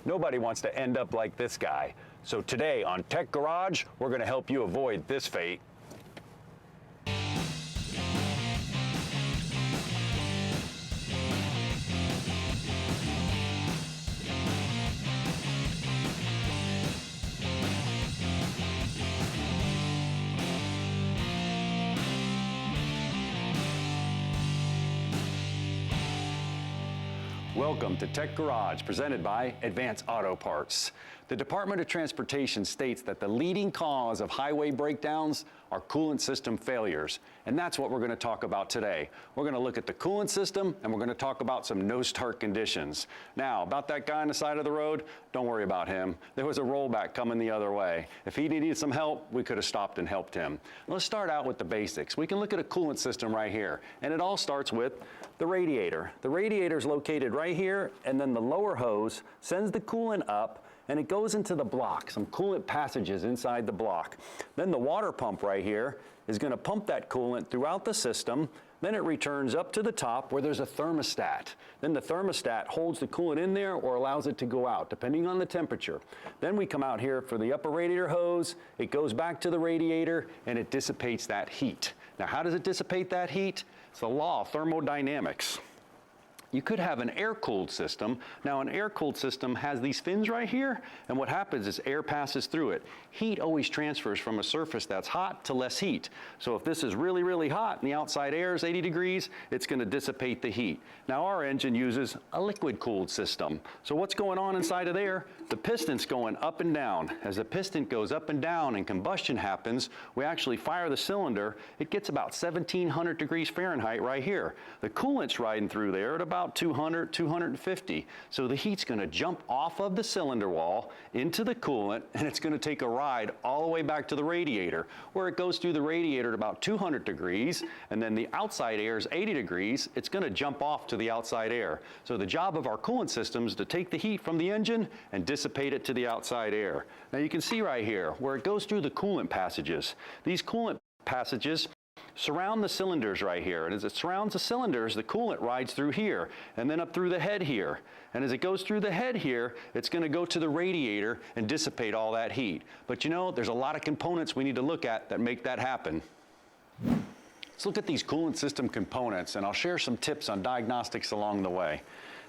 Nobody wants to end up like this guy. So today on Tech Garage, we're going to help you avoid this fate. Welcome to Tech Garage, presented by Advance Auto Parts. The Department of Transportation states that the leading cause of highway breakdowns are coolant system failures, and that's what we're going to talk about today. We're going to look at the coolant system, and we're going to talk about some no-start conditions. Now, about that guy on the side of the road, don't worry about him. There was a rollback coming the other way. If he needed some help, we could have stopped and helped him. Let's start out with the basics. We can look at a coolant system right here, and it all starts with the radiator. The radiator is located right here, and then the lower hose sends the coolant up, and it goes into the block, some coolant passages inside the block. Then the water pump right here is going to pump that coolant throughout the system. Then it returns up to the top where there's a thermostat. Then the thermostat holds the coolant in there or allows it to go out, depending on the temperature. Then we come out here for the upper radiator hose. It goes back to the radiator, and it dissipates that heat. Now, how does it dissipate that heat? It's the law of thermodynamics. You could have an air-cooled system. Now, an air-cooled system has these fins right here, and what happens is air passes through it. Heat always transfers from a surface that's hot to less heat. So if this is really, really hot and the outside air is 80 degrees, it's going to dissipate the heat. Now, our engine uses a liquid-cooled system. So what's going on inside of there? The piston's going up and down. As the piston goes up and down and combustion happens, we actually fire the cylinder. It gets about 1700 degrees Fahrenheit right here. The coolant's riding through there at about 200, 250. So the heat's going to jump off of the cylinder wall into the coolant, and it's going to take a ride all the way back to the radiator, where it goes through the radiator at about 200 degrees, and then the outside air is 80 degrees. It's going to jump off to the outside air. So the job of our coolant system is to take the heat from the engine and dissipate it to the outside air. Now you can see right here where it goes through the coolant passages. These coolant passages surround the cylinders right here, and as it surrounds the cylinders, the coolant rides through here and then up through the head here, and as it goes through the head here, it's going to go to the radiator and dissipate all that heat. But you know, there's a lot of components we need to look at that make that happen. Let's look at these coolant system components, and I'll share some tips on diagnostics along the way.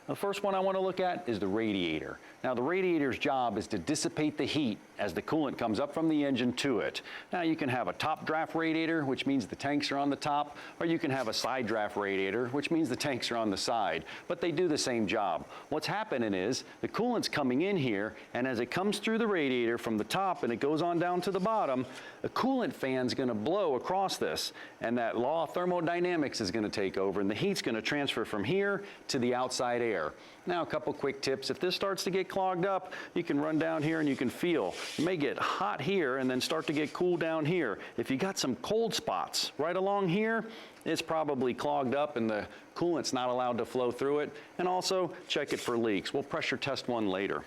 The first one I want to look at is the radiator. Now, the radiator's job is to dissipate the heat as the coolant comes up from the engine to it. Now, you can have a top draft radiator, which means the tanks are on the top, or you can have a side draft radiator, which means the tanks are on the side, but they do the same job. What's happening is the coolant's coming in here, and as it comes through the radiator from the top and it goes on down to the bottom, the coolant fan's going to blow across this, and that law of thermodynamics is going to take over, and the heat's going to transfer from here to the outside air. Now, a couple quick tips. If this starts to get clogged up, you can run down here and you can feel. It may get hot here and then start to get cool down here. If you got some cold spots right along here, it's probably clogged up and the coolant's not allowed to flow through it. And also, check it for leaks. We'll pressure test one later.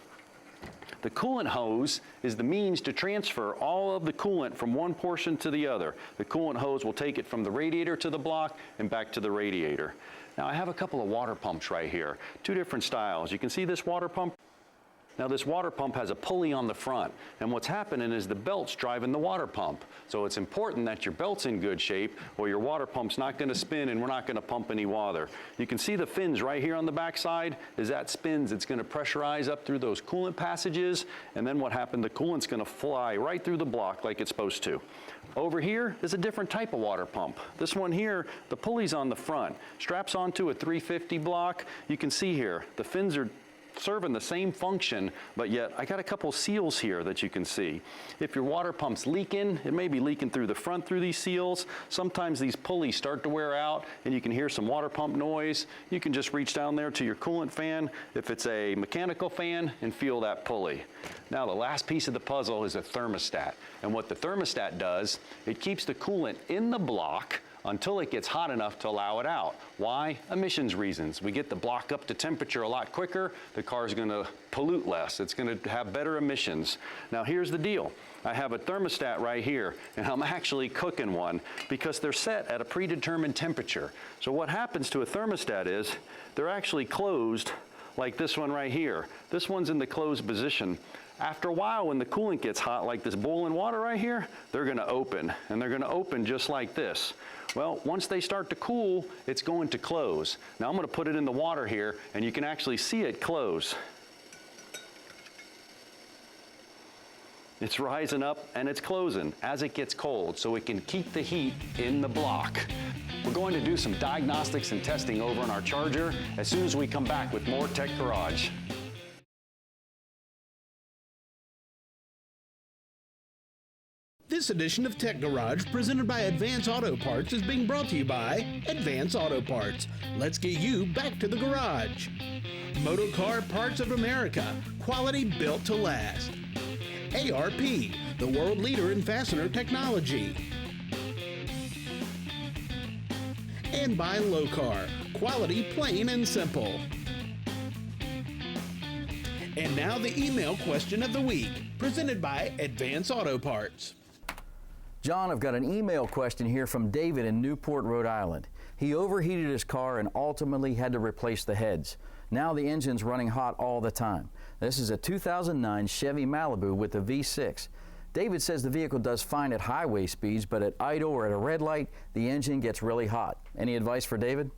The coolant hose is the means to transfer all of the coolant from one portion to the other. The coolant hose will take it from the radiator to the block and back to the radiator. Now, I have a couple of water pumps right here, two different styles. You can see this water pump. Now, this water pump has a pulley on the front, and what's happening is the belt's driving the water pump. So it's important that your belt's in good shape, or your water pump's not going to spin and we're not going to pump any water. You can see the fins right here on the back side. As that spins, it's going to pressurize up through those coolant passages, and then what happened, the coolant's going to fly right through the block like it's supposed to. Over here is a different type of water pump. This one here, the pulley's on the front, straps onto a 350 block. You can see here, the fins are serving the same function, but yet I got a couple seals here that you can see. If your water pump's leaking, it may be leaking through the front through these seals. Sometimes these pulleys start to wear out and you can hear some water pump noise. You can just reach down there to your coolant fan, if it's a mechanical fan, and feel that pulley. Now, the last piece of the puzzle is a thermostat. And what the thermostat does, it keeps the coolant in the block until it gets hot enough to allow it out. Why? Emissions reasons. We get the block up to temperature a lot quicker, the car's going to pollute less. It's going to have better emissions. Now, here's the deal. I have a thermostat right here, and I'm actually cooking one because they're set at a predetermined temperature. So what happens to a thermostat is they're actually closed like this one right here. This one's in the closed position. After a while, when the coolant gets hot, like this boiling water right here, they're gonna open, and they're gonna open just like this. Well, once they start to cool, it's going to close. Now I'm gonna put it in the water here, and you can actually see it close. It's rising up and it's closing as it gets cold, so it can keep the heat in the block. We're going to do some diagnostics and testing over on our charger as soon as we come back with more Tech Garage. This edition of Tech Garage, presented by Advance Auto Parts, is being brought to you by Advance Auto Parts. Let's get you back to the garage. Motorcar Parts of America, quality built to last. ARP, the world leader in fastener technology. And by Locar, quality plain and simple. And now the email question of the week, presented by Advance Auto Parts. John, I've got an email question here from David in Newport, Rhode Island. He overheated his car and ultimately had to replace the heads. Now the engine's running hot all the time. This is a 2009 Chevy Malibu with a V6. David says the vehicle does fine at highway speeds, but at idle or at a red light, the engine gets really hot. Any advice for David?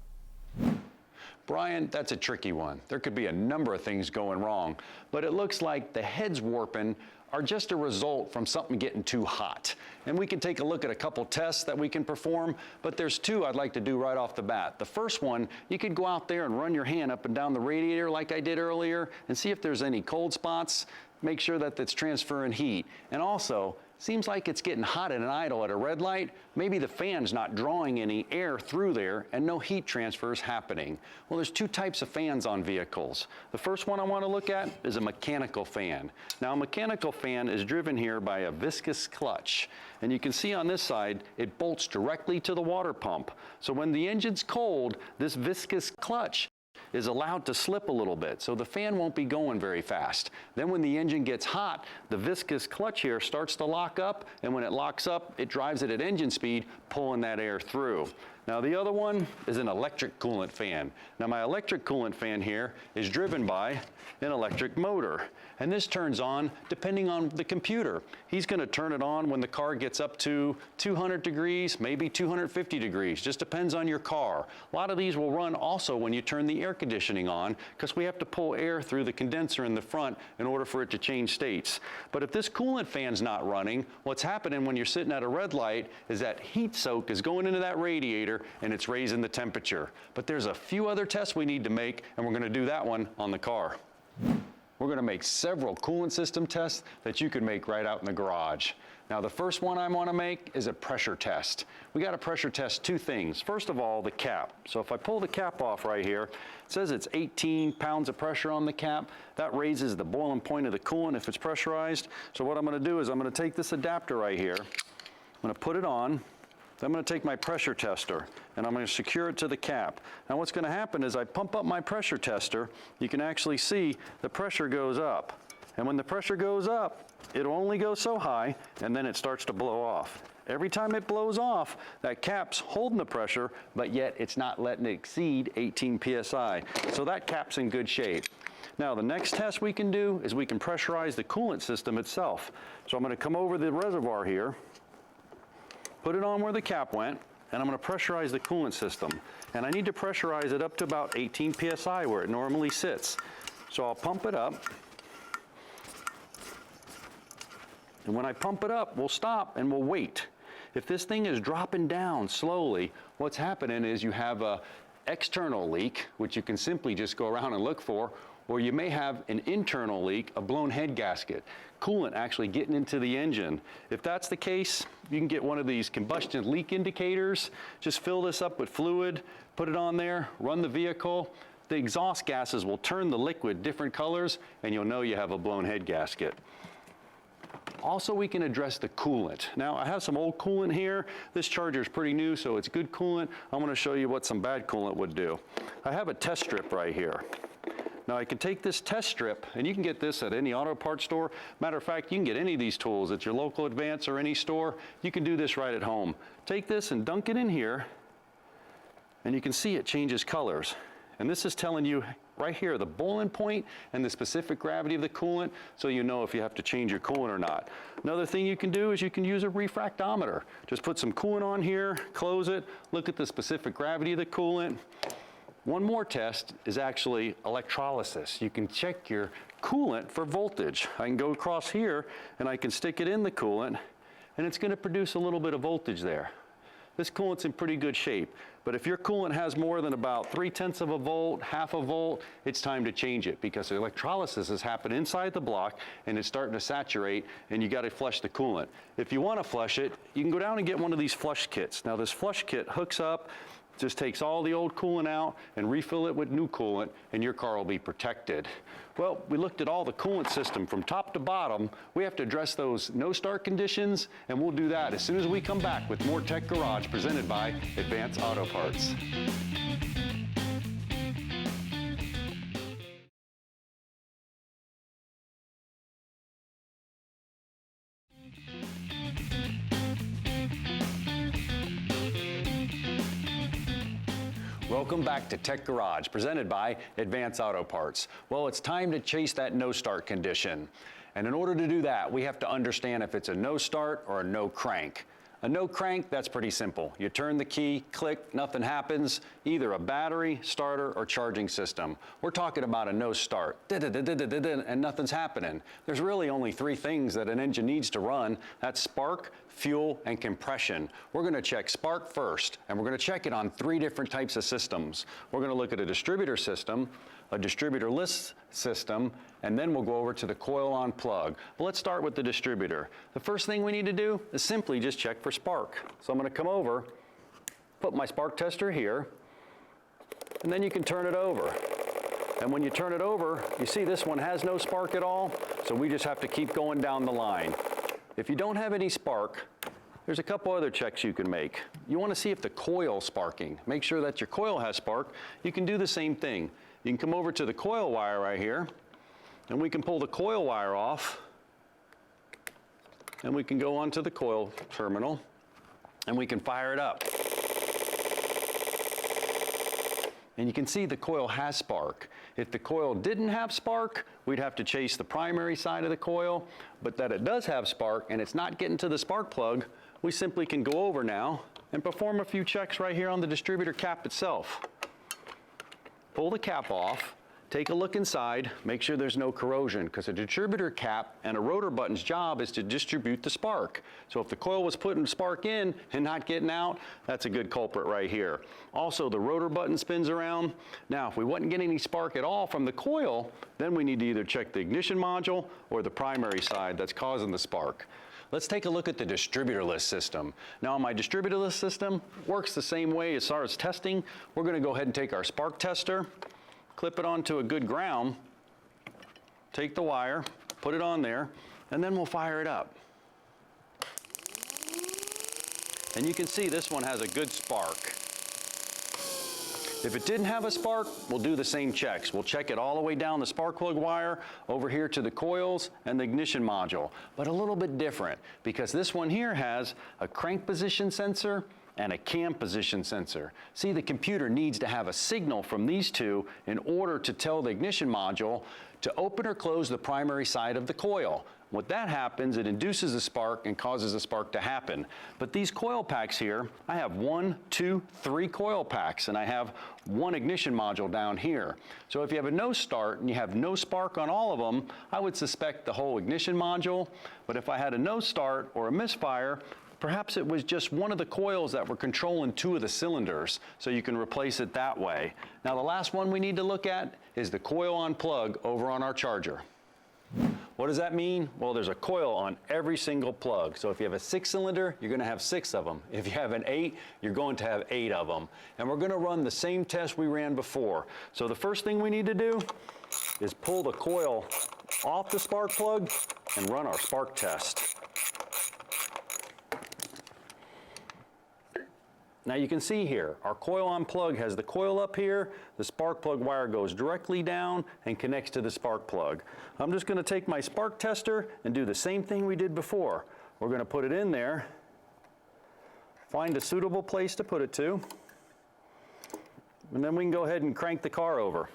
Brian, that's a tricky one. There could be a number of things going wrong, but it looks like the heads warping are just a result from something getting too hot. And we can take a look at a couple tests that we can perform, but there's two I'd like to do right off the bat. The first one, you could go out there and run your hand up and down the radiator like I did earlier and see if there's any cold spots. Make sure that it's transferring heat. And also, seems like it's getting hot at an idle at a red light. Maybe the fan's not drawing any air through there and no heat transfer is happening. Well, there's two types of fans on vehicles. The first one I want to look at is a mechanical fan. Now, a mechanical fan is driven here by a viscous clutch. And you can see on this side, it bolts directly to the water pump. So when the engine's cold, this viscous clutch is allowed to slip a little bit, so the fan won't be going very fast. Then when the engine gets hot, the viscous clutch here starts to lock up, and when it locks up, it drives it at engine speed, pulling that air through. Now the other one is an electric coolant fan. Now my electric coolant fan here is driven by an electric motor, and this turns on depending on the computer. He's going to turn it on when the car gets up to 200 degrees, maybe 250 degrees, just depends on your car. A lot of these will run also when you turn the air conditioning on, because we have to pull air through the condenser in the front in order for it to change states. But if this coolant fan's not running, what's happening when you're sitting at a red light is that heat soak is going into that radiator and it's raising the temperature. But there's a few other tests we need to make, and we're going to do that one on the car. We're going to make several coolant system tests that you can make right out in the garage. Now the first one I want to make is a pressure test. We got to pressure test two things. First of all, the cap. So if I pull the cap off right here, it says it's 18 pounds of pressure on the cap. That raises the boiling point of the coolant if it's pressurized. So what I'm going to do is I'm going to take this adapter right here. I'm going to put it on. Then I'm going to take my pressure tester and I'm going to secure it to the cap. Now what's going to happen is I pump up my pressure tester, you can actually see the pressure goes up. And when the pressure goes up, it'll only go so high and then it starts to blow off. Every time it blows off, that cap's holding the pressure, but yet it's not letting it exceed 18 psi. So that cap's in good shape. Now the next test we can do is we can pressurize the coolant system itself. So I'm going to come over the reservoir here, put it on where the cap went, and I'm going to pressurize the coolant system. And I need to pressurize it up to about 18 psi where it normally sits. So I'll pump it up. And when I pump it up, we'll stop and we'll wait. If this thing is dropping down slowly, what's happening is you have an external leak, which you can simply just go around and look for, or you may have an internal leak, a blown head gasket, coolant actually getting into the engine. If that's the case, you can get one of these combustion leak indicators, just fill this up with fluid, put it on there, run the vehicle. The exhaust gases will turn the liquid different colors, and you'll know you have a blown head gasket. Also, we can address the coolant. Now, I have some old coolant here. This charger is pretty new, so it's good coolant. I'm going to show you what some bad coolant would do. I have a test strip right here. Now, I can take this test strip, and you can get this at any auto parts store. Matter of fact, you can get any of these tools at your local Advance or any store. You can do this right at home. Take this and dunk it in here, and you can see it changes colors. And this is telling you right here, the boiling point and the specific gravity of the coolant, so you know if you have to change your coolant or not. Another thing you can do is you can use a refractometer. Just put some coolant on here, close it, look at the specific gravity of the coolant. One more test is actually electrolysis. You can check your coolant for voltage. I can go across here and I can stick it in the coolant and it's going to produce a little bit of voltage there. This coolant's in pretty good shape, but if your coolant has more than about 0.3 of a volt, half a volt, it's time to change it because the electrolysis has happened inside the block and it's starting to saturate and you got to flush the coolant. If you want to flush it, you can go down and get one of these flush kits. Now this flush kit hooks up, just takes all the old coolant out and refill it with new coolant and your car will be protected. Well, we looked at all the coolant system from top to bottom. We have to address those no-start conditions and we'll do that as soon as we come back with more Tech Garage presented by Advance Auto Parts. Welcome back to Tech Garage, presented by Advance Auto Parts. Well, it's time to chase that no-start condition. And in order to do that, we have to understand if it's a no-start or a no-crank. A no-crank, that's pretty simple. You turn the key, click, nothing happens, either a battery, starter, or charging system. We're talking about a no-start, and nothing's happening. There's really only three things that an engine needs to run. That's spark, fuel, and compression. We're going to check spark first, and we're going to check it on 3 different types of systems. We're going to look at a distributor system, a distributor-less system, and then we'll go over to the coil-on plug. But let's start with the distributor. The first thing we need to do is simply just check for spark. So I'm going to come over, put my spark tester here, and then you can turn it over. And when you turn it over, you see this one has no spark at all, so we just have to keep going down the line. If you don't have any spark, there's a couple other checks you can make. You want to see if the coil's sparking. Make sure that your coil has spark. You can do the same thing. You can come over to the coil wire right here, and we can pull the coil wire off, and we can go onto the coil terminal, and we can fire it up. And you can see the coil has spark. If the coil didn't have spark, we'd have to chase the primary side of the coil, but that it does have spark and it's not getting to the spark plug, we simply can go over now and perform a few checks right here on the distributor cap itself. Pull the cap off, take a look inside, make sure there's no corrosion, because a distributor cap and a rotor button's job is to distribute the spark. So if the coil was putting spark in and not getting out, that's a good culprit right here. Also, the rotor button spins around. Now, if we wasn't getting any spark at all from the coil, then we need to either check the ignition module or the primary side that's causing the spark. Let's take a look at the distributorless system. Now, my distributorless system works the same way as far as testing. We're going to go ahead and take our spark tester, clip it onto a good ground, take the wire, put it on there, and then we'll fire it up. And you can see this one has a good spark. If it didn't have a spark, we'll do the same checks. We'll check it all the way down the spark plug wire, over here to the coils and the ignition module, but a little bit different because this one here has a crank position sensor and a cam position sensor. See, the computer needs to have a signal from these two in order to tell the ignition module to open or close the primary side of the coil. When that happens, it induces a spark and causes a spark to happen. But these coil packs here, I have 1, 2, 3 coil packs, and I have 1 ignition module down here. So if you have a no start and you have no spark on all of them, I would suspect the whole ignition module. But if I had a no start or a misfire, perhaps it was just one of the coils that were controlling 2 of the cylinders, so you can replace it that way. Now the last one we need to look at is the coil on plug over on our charger. What does that mean? Well, there's a coil on every single plug. So if you have a 6-cylinder, you're going to have 6 of them. If you have an 8, you're going to have 8 of them. And we're going to run the same test we ran before. So the first thing we need to do is pull the coil off the spark plug and run our spark test. Now you can see here, our coil on plug has the coil up here, the spark plug wire goes directly down and connects to the spark plug. I'm just going to take my spark tester and do the same thing we did before. We're going to put it in there, find a suitable place to put it to, and then we can go ahead and crank the car over.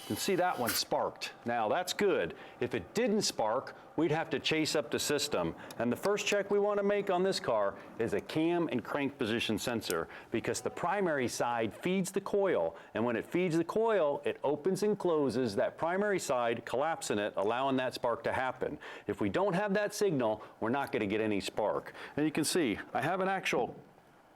You can see that one sparked. Now that's good. If it didn't spark, we'd have to chase up the system. And the first check we want to make on this car is a cam and crank position sensor, because the primary side feeds the coil. And when it feeds the coil, it opens and closes that primary side, collapsing it, allowing that spark to happen. If we don't have that signal, we're not going to get any spark. And you can see, I have an actual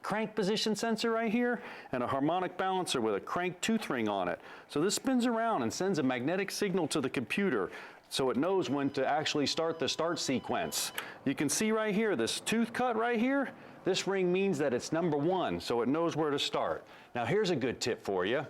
crank position sensor right here and a harmonic balancer with a crank tooth ring on it. So this spins around and sends a magnetic signal to the computer so it knows when to actually start the start sequence. You can see right here, this tooth cut right here, this ring means that it's number 1, so it knows where to start. Now here's a good tip for you.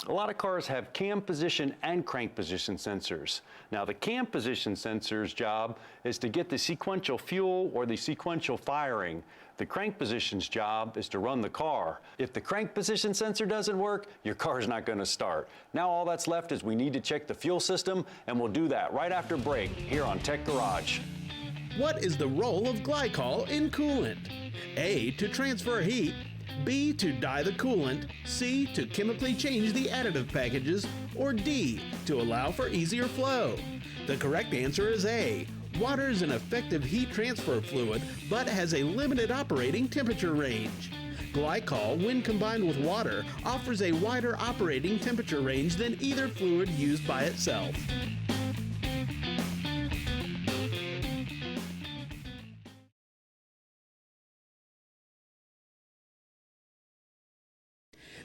A lot of cars have cam position and crank position sensors. Now the cam position sensor's job is to get the sequential fuel or the sequential firing. The crank position's job is to run the car. If the crank position sensor doesn't work, your car's not going to start. Now all that's left is we need to check the fuel system, and we'll do that right after break here on Tech Garage. What is the role of glycol in coolant? A, to transfer heat. B, to dye the coolant. C, to chemically change the additive packages. Or D, to allow for easier flow. The correct answer is A. Water is an effective heat transfer fluid, but has a limited operating temperature range. Glycol, when combined with water, offers a wider operating temperature range than either fluid used by itself.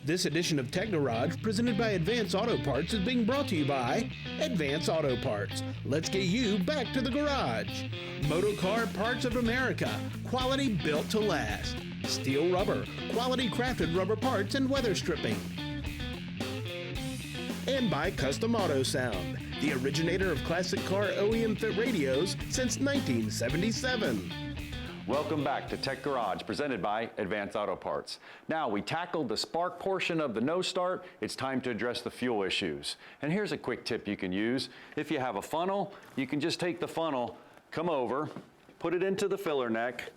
This edition of Tech Garage, presented by Advance Auto Parts, is being brought to you by Advance Auto Parts. Let's get you back to the garage. Motorcar Parts of America, quality built to last. Steel Rubber, quality crafted rubber parts and weather stripping. And by Custom Auto Sound, the originator of classic car OEM fit radios since 1977. Welcome back to Tech Garage, presented by Advance Auto Parts. Now, we tackled the spark portion of the no start. It's time to address the fuel issues. And here's a quick tip you can use. If you have a funnel, you can just take the funnel, come over, put it into the filler neck,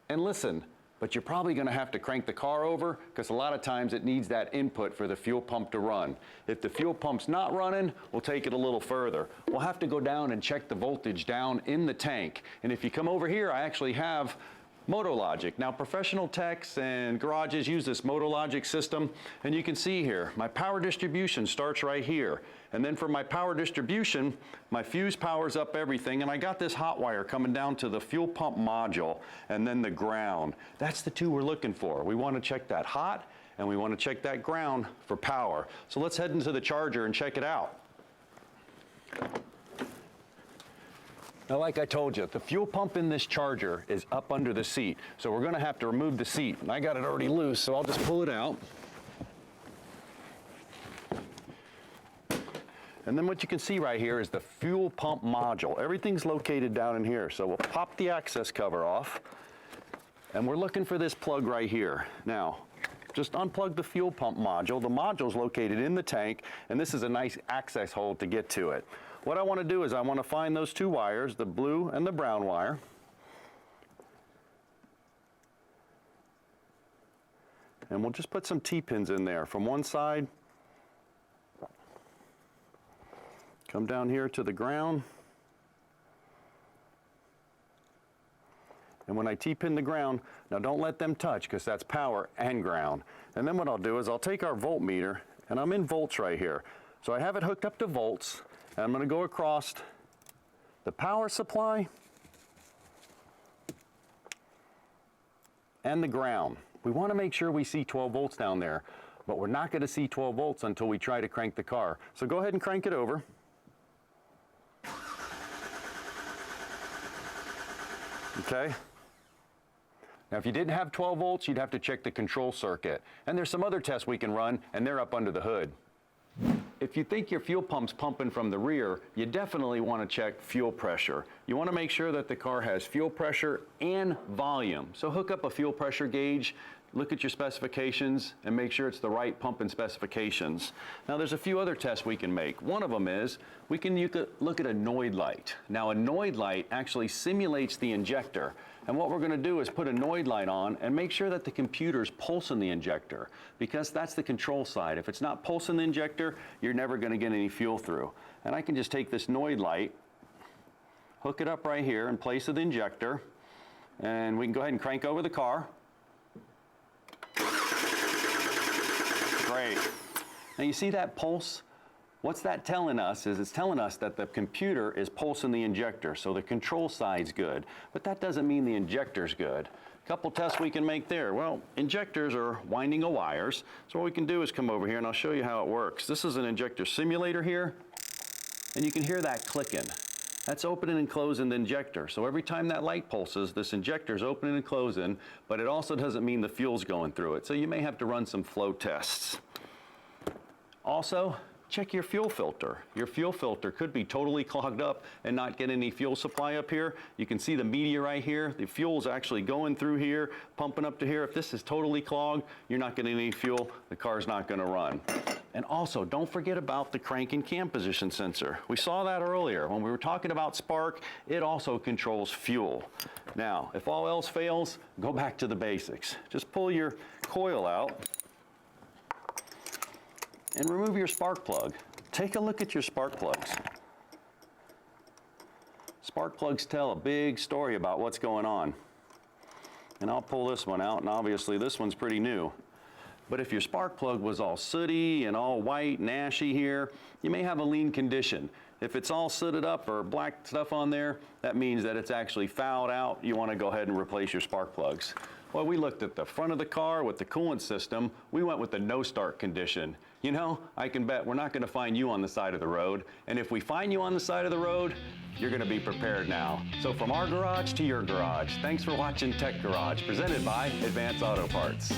and listen. But you're probably going to have to crank the car over, because a lot of times it needs that input for the fuel pump to run. If the fuel pump's not running, we'll take it a little further. We'll have to go down and check the voltage down in the tank. And if you come over here, I actually have MotoLogic. Now, professional techs and garages use this MotoLogic system, and you can see here, my power distribution starts right here. And then for my power distribution, my fuse powers up everything, and I got this hot wire coming down to the fuel pump module and then the ground. That's the two we're looking for. We want to check that hot, and we want to check that ground for power. So let's head into the charger and check it out. Now, like I told you, the fuel pump in this charger is up under the seat. So we're going to have to remove the seat. And I got it already loose, so I'll just pull it out. And then what you can see right here is the fuel pump module. Everything's located down in here. So we'll pop the access cover off. And we're looking for this plug right here. Now, just unplug the fuel pump module. The module's located in the tank, and this is a nice access hole to get to it. What I want to do is I want to find those two wires, the blue and the brown wire. And we'll just put some T-pins in there from one side. Come down here to the ground. And when I T-pin the ground, now don't let them touch, because that's power and ground. And then what I'll do is I'll take our voltmeter, and I'm in volts right here. So I have it hooked up to volts, and I'm going to go across the power supply and the ground. We want to make sure we see 12 volts down there, but we're not going to see 12 volts until we try to crank the car. So go ahead and crank it over. Okay. Now, if you didn't have 12 volts, you'd have to check the control circuit. And there's some other tests we can run, and they're up under the hood. If you think your fuel pump's pumping from the rear, you definitely want to check fuel pressure. You want to make sure that the car has fuel pressure and volume. So hook up a fuel pressure gauge, look at your specifications, and make sure it's the right pumping specifications. Now, there's a few other tests we can make. One of them is you could look at a Noid light. Now, a Noid light actually simulates the injector. And what we're going to do is put a Noid light on and make sure that the computer's pulsing the injector, because that's the control side. If it's not pulsing the injector, you're never going to get any fuel through. And I can just take this Noid light, hook it up right here in place of the injector, and we can go ahead and crank over the car. Great. Now you see that pulse? What's that telling us is it's telling us that the computer is pulsing the injector, so the control side's good. But that doesn't mean the injector's good. A couple tests we can make there. Well, injectors are winding of wires, so what we can do is come over here and I'll show you how it works. This is an injector simulator here, and you can hear that clicking. That's opening and closing the injector. So every time that light pulses, this injector is opening and closing, but it also doesn't mean the fuel's going through it. So you may have to run some flow tests. Also, check your fuel filter. Your fuel filter could be totally clogged up and not get any fuel supply up here. You can see the media right here. The fuel's actually going through here, pumping up to here. If this is totally clogged, you're not getting any fuel. The car's not going to run. And also, don't forget about the crank and cam position sensor. We saw that earlier. When we were talking about spark, it also controls fuel. Now, if all else fails, go back to the basics. Just pull your coil out and remove your spark plug. Take a look at your spark plugs. Spark plugs tell a big story about what's going on. And I'll pull this one out, and obviously this one's pretty new. But if your spark plug was all sooty and all white and ashy here, you may have a lean condition. If it's all sooted up or black stuff on there, that means that it's actually fouled out. You want to go ahead and replace your spark plugs. Well, we looked at the front of the car with the coolant system. We went with the no start condition. You know, I can bet we're not going to find you on the side of the road. And if we find you on the side of the road, you're going to be prepared now. So from our garage to your garage, thanks for watching Tech Garage, presented by Advance Auto Parts.